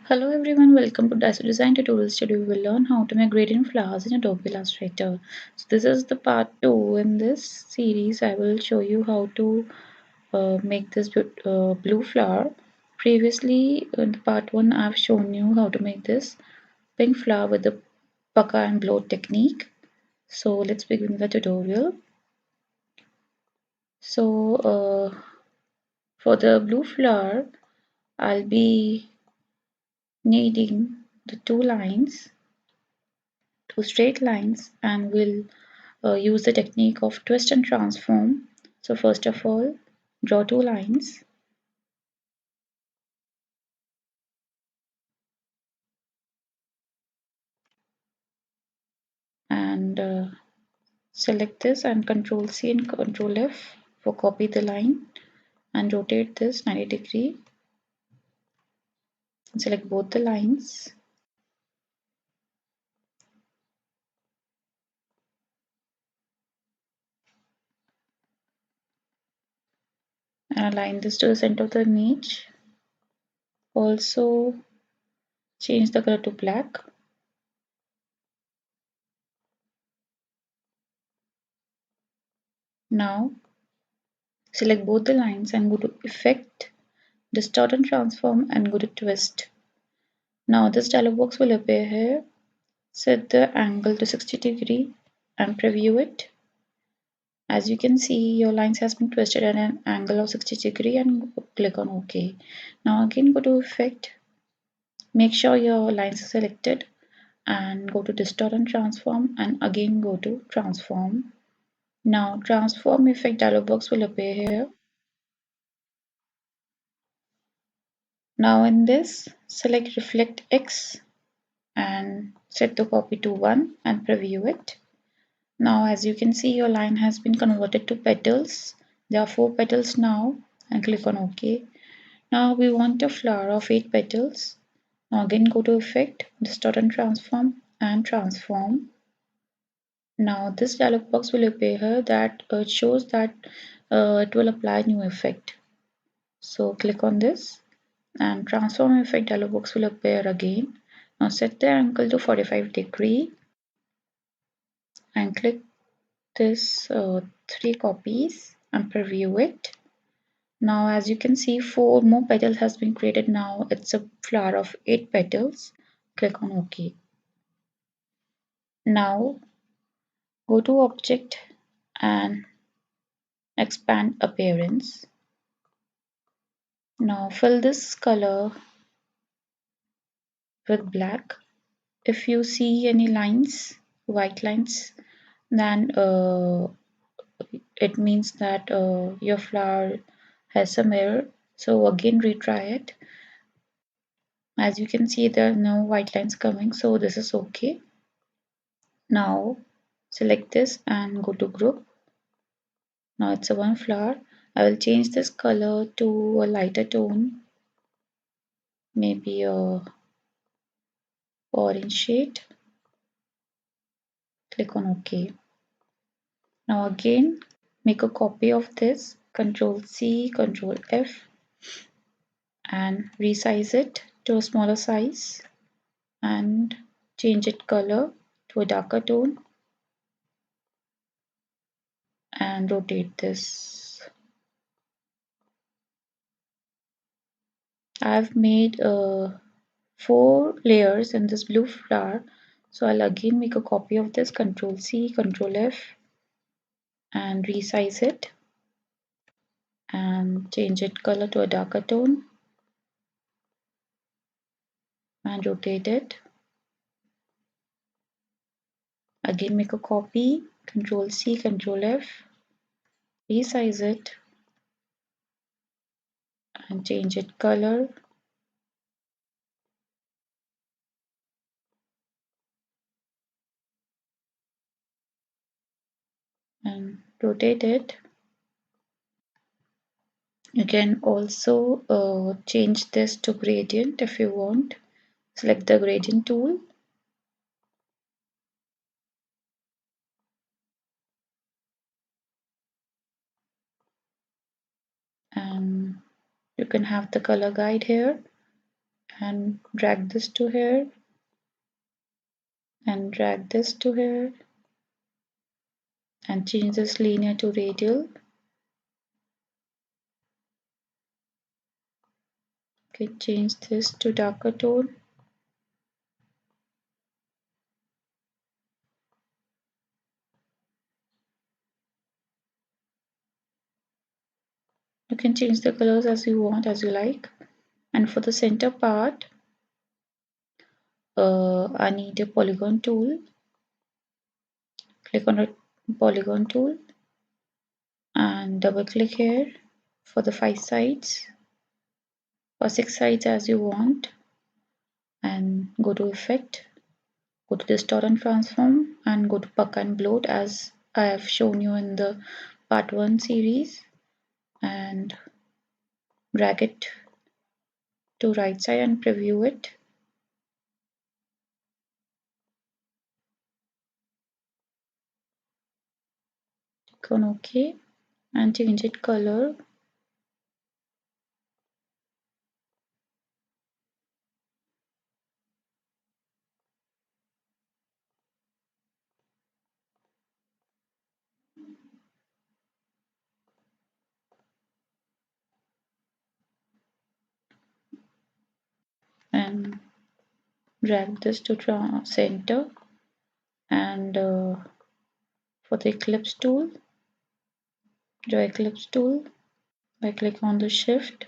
Hello everyone, welcome to Design Tutorials. Today we will learn how to make gradient flowers in Adobe Illustrator. So this is the part 2. In this series I will show you how to make this blue flower. Previously in the part 1 I have shown you how to make this pink flower with the pucker and blow technique. So let's begin the tutorial. So for the blue flower I'll be needing the two straight lines, and we'll use the technique of twist and transform. So first of all, draw two lines and select this and Control C and Control F for copy the line and rotate this 90 degree and select both the lines and align this to the center of the image. Also change the color to black. Now select both the lines and go to Effect, Distort and Transform and go to Twist. Now this dialog box will appear here. Set the angle to 60 degree and preview it. As you can see, your lines has been twisted at an angle of 60 degree and click on OK. Now again go to Effect, make sure your lines are selected and go to Distort and Transform and again go to Transform. Now Transform Effect dialog box will appear here. Now in this, select Reflect X and set the copy to 1 and preview it. Now as you can see, your line has been converted to petals. There are 4 petals now and click on OK. Now we want a flower of 8 petals. Now again go to Effect, Distort and Transform and Transform. Now this dialog box will appear here that it shows that it will apply new effect. So click on this and Transform Effect dialog box will appear again. Now set the angle to 45 degree and click this 3 copies and preview it. Now as you can see, 4 more petals has been created. Now it's a flower of 8 petals. Click on OK. Now go to Object and expand Appearance. Now fill this color with black. If you see any lines, white lines, then it means that your flower has some error. So again retry it. As you can see, there are no white lines coming, so this is okay. Now select this and go to group. Now it's a one flower. I will change this color to a lighter tone, maybe a orange shade. Click on OK. Now again make a copy of this, Control C, Control F and resize it to a smaller size and change it color to a darker tone and rotate this. I've made 4 layers in this blue flower, so I'll again make a copy of this, Control C, Control F and resize it and change it color to a darker tone and rotate it. Again make a copy, Control C, Control F, resize it and change it color and rotate it. You can also change this to gradient if you want. Select the gradient tool and you can have the color guide here. and drag this to here and drag this to here and change this linear to radial. Okay, change this to darker tone. You can change the colors as you want, as you like. And for the center part, I need a polygon tool. Click on the polygon tool and double click here for the 5 sides or 6 sides as you want, and go to effect, go to distort and transform, and go to puck and bloat as I have shown you in the part 1 series, and drag it to right side and preview it. Click on OK and change it color. And drag this to center, and for the eclipse tool, draw eclipse tool by click on the shift,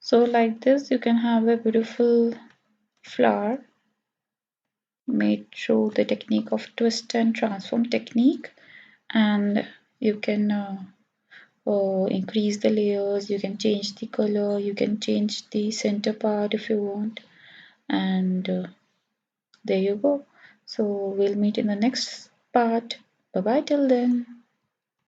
so like this you can have a beautiful flower made through the technique of twist and transform technique. And you can increase the layers, you can change the color, you can change the center part if you want, and there you go. So we'll meet in the next part. Bye bye till then.